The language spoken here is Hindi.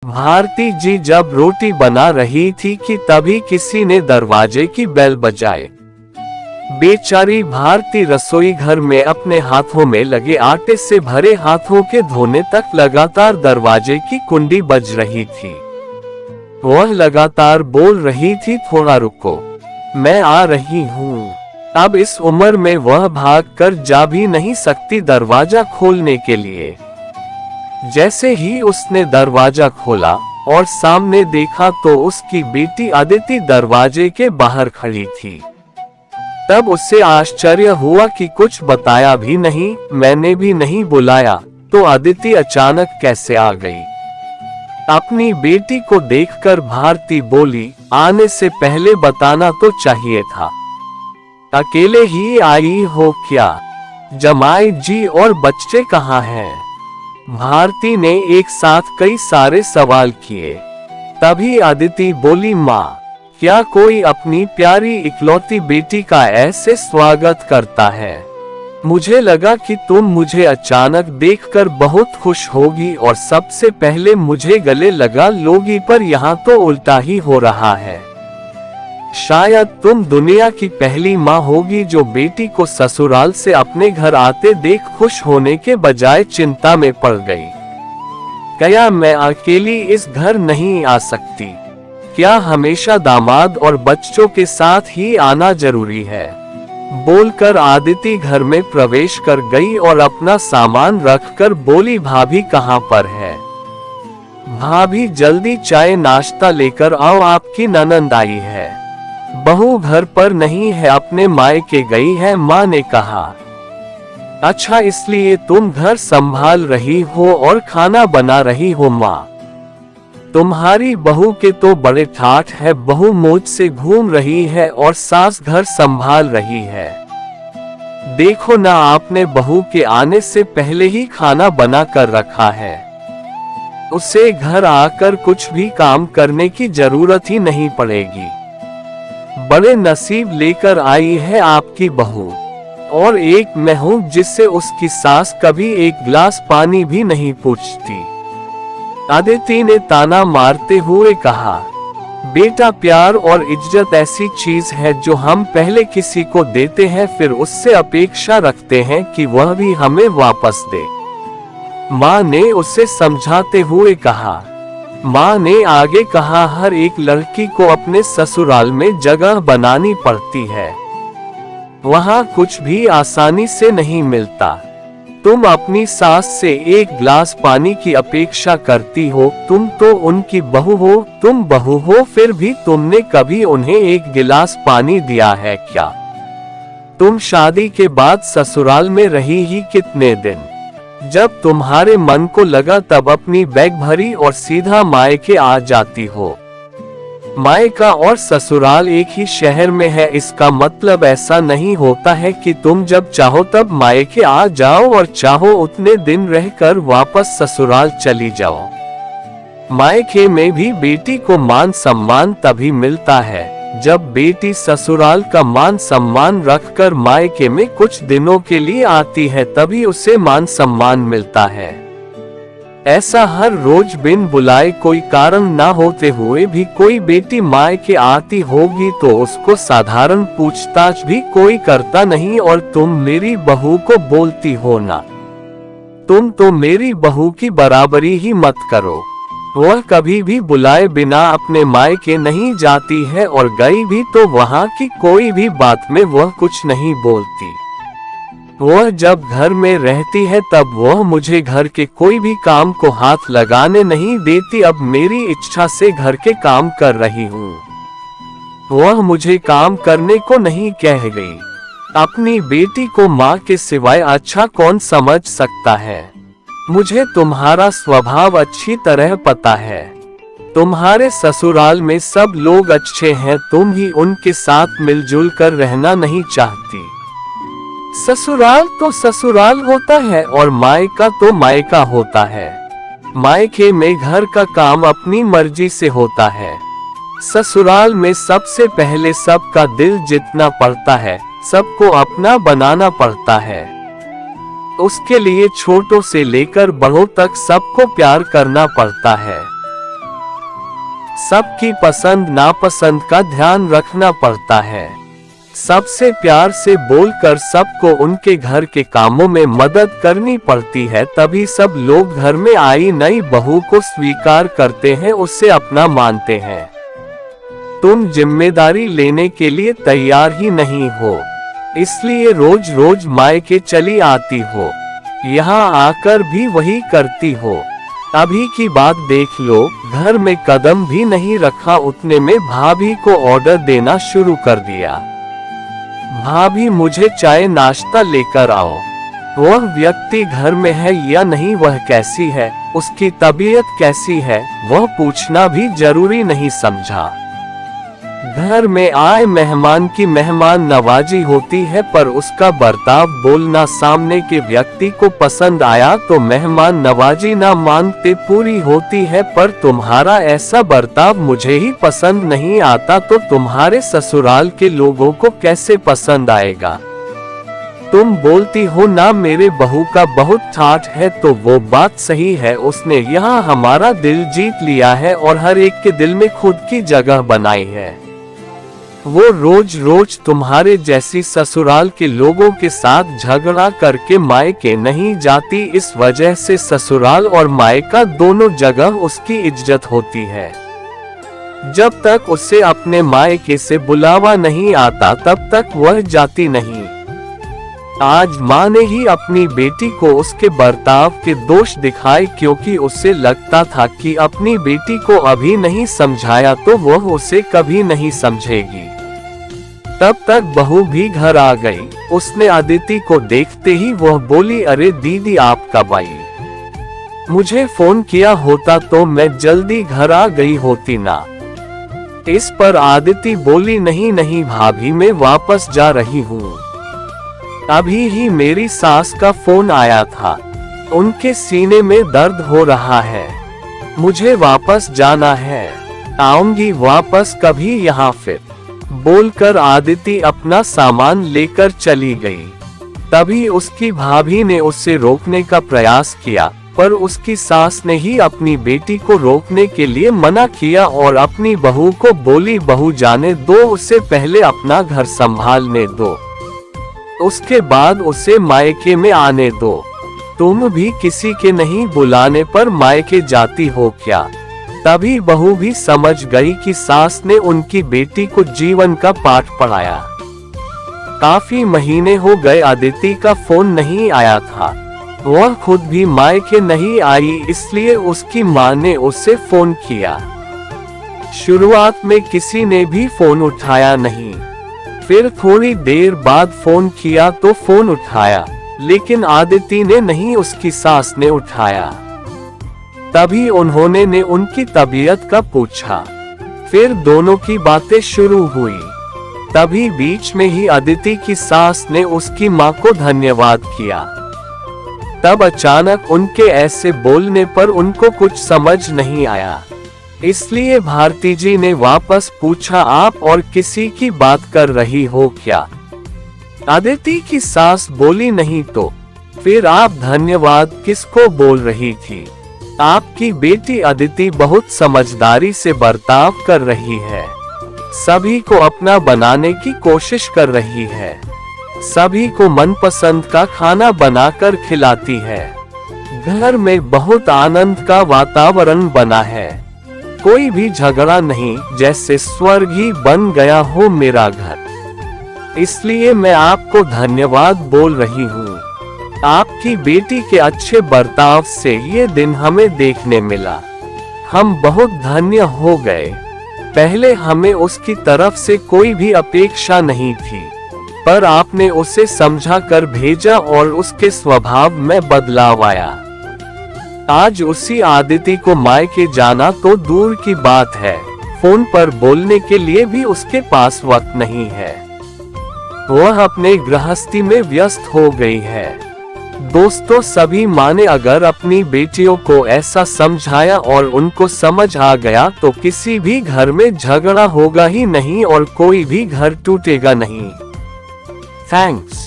भारती जी जब रोटी बना रही थी कि तभी किसी ने दरवाजे की बेल बजाई। बेचारी भारती रसोई घर में अपने हाथों में लगे आटे से भरे हाथों के धोने तक लगातार दरवाजे की कुंडी बज रही थी। वह लगातार बोल रही थी, थोड़ा रुको, मैं आ रही हूँ। अब इस उम्र में वह भाग कर जा भी नहीं सकती दरवाजा खोलने के लिए। जैसे ही उसने दरवाजा खोला और सामने देखा तो उसकी बेटी अदिति दरवाजे के बाहर खड़ी थी। तब उससे आश्चर्य हुआ कि कुछ बताया भी नहीं, मैंने भी नहीं बुलाया, तो अदिति अचानक कैसे आ गई। अपनी बेटी को देखकर भारती बोली, आने से पहले बताना तो चाहिए था। अकेले ही आई हो क्या? जमाई जी और बच्चे कहाँ हैं? भारती ने एक साथ कई सारे सवाल किए। तभी अदिति बोली, माँ, क्या कोई अपनी प्यारी इकलौती बेटी का ऐसे स्वागत करता है? मुझे लगा कि तुम मुझे अचानक देखकर बहुत खुश होगी और सबसे पहले मुझे गले लगा लोगी, पर यहाँ तो उल्टा ही हो रहा है। शायद तुम दुनिया की पहली माँ होगी जो बेटी को ससुराल से अपने घर आते देख खुश होने के बजाय चिंता में पड़ गई। क्या मैं अकेली इस घर नहीं आ सकती? क्या हमेशा दामाद और बच्चों के साथ ही आना जरूरी है? बोलकर अदिति घर में प्रवेश कर गई और अपना सामान रखकर बोली, भाभी कहाँ पर है? भाभी जल्दी चाय नाश्ता लेकर आओ, आपकी ननंद आई है। बहू घर पर नहीं है, अपने मायके गई है, माँ ने कहा। अच्छा, इसलिए तुम घर संभाल रही हो और खाना बना रही हो? माँ, तुम्हारी बहू के तो बड़े ठाठ है, बहू मौज से घूम रही है और सास घर संभाल रही है। देखो ना, आपने बहू के आने से पहले ही खाना बना कर रखा है। उसे घर आकर कुछ भी काम करने की जरूरत ही नहीं पड़ेगी। बड़े नसीब लेकर आई है आपकी बहू। और एक मैं हूँ जिससे उसकी सास कभी एक गिलास पानी भी नहीं पूछती। अदिति ने ताना मारते हुए कहा, बेटा, प्यार और इज्जत ऐसी चीज है जो हम पहले किसी को देते हैं, फिर उससे अपेक्षा रखते हैं कि वह भी हमें वापस दे। माँ ने उसे समझाते हुए कहा। माँ ने आगे कहा, हर एक लड़की को अपने ससुराल में जगह बनानी पड़ती है। वहाँ कुछ भी आसानी से नहीं मिलता। तुम अपनी सास से एक गिलास पानी की अपेक्षा करती हो, तुम तो उनकी बहू हो। तुम बहू हो, फिर भी तुमने कभी उन्हें एक गिलास पानी दिया है क्या? तुम शादी के बाद ससुराल में रही ही कितने दिन? जब तुम्हारे मन को लगा तब अपनी बैग भरी और सीधा मायके आ जाती हो। मायका और ससुराल एक ही शहर में है, इसका मतलब ऐसा नहीं होता है कि तुम जब चाहो तब मायके आ जाओ और चाहो उतने दिन रहकर वापस ससुराल चली जाओ। मायके में भी बेटी को मान सम्मान तभी मिलता है जब बेटी ससुराल का मान सम्मान रखकर मायके में कुछ दिनों के लिए आती है, तभी उसे मान सम्मान मिलता है। ऐसा हर रोज बिन बुलाए कोई कारण ना होते हुए भी कोई बेटी मायके आती होगी तो उसको साधारण पूछताछ भी कोई करता नहीं। और तुम मेरी बहू को बोलती हो ना, तुम तो मेरी बहू की बराबरी ही मत करो। वह कभी भी बुलाए बिना अपने मायके नहीं जाती है और गई भी तो वहाँ की कोई भी बात में वह कुछ नहीं बोलती। वह जब घर में रहती है तब वह मुझे घर के कोई भी काम को हाथ लगाने नहीं देती। अब मेरी इच्छा से घर के काम कर रही हूँ, वह मुझे काम करने को नहीं कह गई। अपनी बेटी को माँ के सिवाय अच्छा कौन समझ सकता है? मुझे तुम्हारा स्वभाव अच्छी तरह पता है। तुम्हारे ससुराल में सब लोग अच्छे हैं, तुम ही उनके साथ मिलजुल कर रहना नहीं चाहती। ससुराल तो ससुराल होता है और मायका तो मायका होता है। मायके में घर का काम अपनी मर्जी से होता है। ससुराल में सबसे पहले सबका दिल जीतना पड़ता है, सबको अपना बनाना पड़ता है। उसके लिए छोटों से लेकर बड़ों तक सबको प्यार करना पड़ता है। सबकी पसंद नापसंद का ध्यान रखना पड़ता है। सबसे प्यार से बोलकर सबको उनके घर के कामों में मदद करनी पड़ती है, तभी सब लोग घर में आई नई बहू को स्वीकार करते हैं, उससे अपना मानते हैं। तुम जिम्मेदारी लेने के लिए तैयार ही नहीं हो, इसलिए रोज रोज मायके चली आती हो, यहाँ आकर भी वही करती हो। अभी की बात देख लो, घर में कदम भी नहीं रखा उतने में भाभी को ऑर्डर देना शुरू कर दिया। भाभी मुझे चाय नाश्ता लेकर आओ। वह व्यक्ति घर में है या नहीं, वह कैसी है, उसकी तबीयत कैसी है, वह पूछना भी जरूरी नहीं समझा। घर में आए मेहमान की मेहमान नवाजी होती है, पर उसका बर्ताव बोलना सामने के व्यक्ति को पसंद आया तो मेहमान नवाजी ना मांगते पूरी होती है, पर तुम्हारा ऐसा बर्ताव मुझे ही पसंद नहीं आता तो तुम्हारे ससुराल के लोगों को कैसे पसंद आएगा। तुम बोलती हो ना मेरे बहू का बहुत ठाठ है, तो वो बात सही है, उसने यहाँ हमारा दिल जीत लिया है और हर एक के दिल में खुद की जगह बनाई है। वो रोज रोज तुम्हारे जैसी ससुराल के लोगों के साथ झगड़ा करके मायके नहीं जाती, इस वजह से ससुराल और मायका दोनों जगह उसकी इज्जत होती है। जब तक उसे अपने मायके से बुलावा नहीं आता तब तक वह जाती नहीं। आज माँ ने ही अपनी बेटी को उसके बर्ताव के दोष दिखाए, क्योंकि उसे लगता था कि अपनी बेटी को अभी नहीं समझाया तो वह उसे कभी नहीं समझेगी। तब तक बहू भी घर आ गई। उसने अदिति को देखते ही वह बोली, अरे दीदी आप कब आई? मुझे फोन किया होता तो मैं जल्दी घर आ गई होती ना। इस पर अदिति बोली, नहीं नहीं भाभी मैं वापस जा रही हूँ, अभी ही मेरी सास का फोन आया था, उनके सीने में दर्द हो रहा है, मुझे वापस जाना है, आऊंगी वापस कभी यहाँ फिर। बोलकर अदिति अपना सामान लेकर चली गई। तभी उसकी भाभी ने उसे रोकने का प्रयास किया, पर उसकी सास ने ही अपनी बेटी को रोकने के लिए मना किया और अपनी बहू को बोली, बहू जाने दो, उसे पहले अपना घर संभालने दो, उसके बाद उसे मायके में आने दो। तुम भी किसी के नहीं बुलाने पर मायके जाती हो क्या? तभी बहू भी समझ गई कि सास ने उनकी बेटी को जीवन का पाठ पढ़ाया। काफी महीने हो गए अदिति का फोन नहीं आया था, वह खुद भी मायके नहीं आई, इसलिए उसकी मां ने उसे फोन किया। शुरुआत में किसी ने भी फोन उठाया नहीं, फिर थोड़ी देर बाद फोन किया तो फोन उठाया, लेकिन अदिति ने नहीं, उसकी सास ने उठाया। तभी उन्होंने उनकी तबीयत का पूछा, फिर दोनों की बातें शुरू हुई। तभी बीच में ही अदिति की सास ने उसकी मां को धन्यवाद किया। तब अचानक उनके ऐसे बोलने पर उनको कुछ समझ नहीं आया, इसलिए भारती जी ने वापस पूछा, आप और किसी की बात कर रही हो क्या? अदिति की सास बोली, नहीं तो फिर आप धन्यवाद किसको बोल रही थी? आपकी बेटी अदिति बहुत समझदारी से बर्ताव कर रही है, सभी को अपना बनाने की कोशिश कर रही है, सभी को मनपसंद का खाना बनाकर खिलाती है, घर में बहुत आनंद का वातावरण बना है, कोई भी झगड़ा नहीं, जैसे स्वर्ग ही बन गया हो मेरा घर। इसलिए मैं आपको धन्यवाद बोल रही हूँ। आपकी बेटी के अच्छे बर्ताव से ये दिन हमें देखने मिला, हम बहुत धन्य हो गए। पहले हमें उसकी तरफ से कोई भी अपेक्षा नहीं थी, पर आपने उसे समझा कर भेजा और उसके स्वभाव में बदलाव आया। आज उसी अदिति को मायके जाना तो दूर की बात है, फोन पर बोलने के लिए भी उसके पास वक्त नहीं है, वह अपने गृहस्थी में व्यस्त हो गई है। दोस्तों, सभी माँ ने अगर अपनी बेटियों को ऐसा समझाया और उनको समझ आ गया तो किसी भी घर में झगड़ा होगा ही नहीं और कोई भी घर टूटेगा नहीं। थैंक्स।